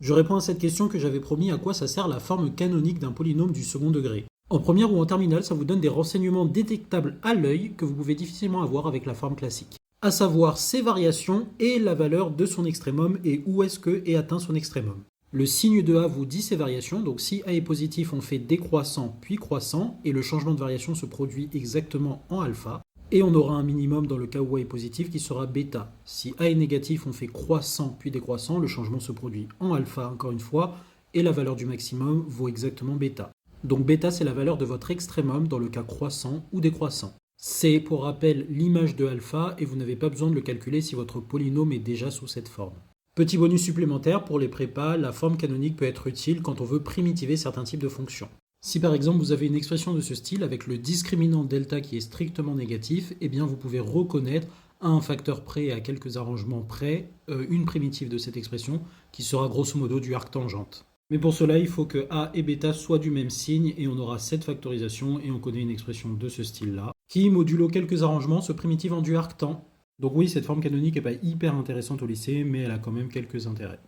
Je réponds à cette question que j'avais promis à quoi ça sert la forme canonique d'un polynôme du second degré. En première ou en terminale, ça vous donne des renseignements détectables à l'œil que vous pouvez difficilement avoir avec la forme classique. À savoir ses variations et la valeur de son extrémum et où est-ce que est atteint son extrémum. Le signe de A vous dit ses variations, donc si A est positif, on fait décroissant puis croissant, et le changement de variation se produit exactement en alpha. Et on aura un minimum dans le cas où A est positif qui sera bêta. Si A est négatif, on fait croissant puis décroissant, le changement se produit en alpha encore une fois, et la valeur du maximum vaut exactement bêta. Donc bêta c'est la valeur de votre extrémum dans le cas croissant ou décroissant. C'est pour rappel l'image de alpha et vous n'avez pas besoin de le calculer si votre polynôme est déjà sous cette forme. Petit bonus supplémentaire pour les prépas, la forme canonique peut être utile quand on veut primitiver certains types de fonctions. Si par exemple vous avez une expression de ce style avec le discriminant delta qui est strictement négatif, eh bien vous pouvez reconnaître à un facteur près et à quelques arrangements près une primitive de cette expression qui sera grosso modo du arctangente. Mais pour cela, il faut que A et bêta soient du même signe et on aura cette factorisation et on connaît une expression de ce style-là qui, modulo quelques arrangements, se primitive en du arctan. Donc oui, cette forme canonique n'est pas hyper intéressante au lycée, mais elle a quand même quelques intérêts.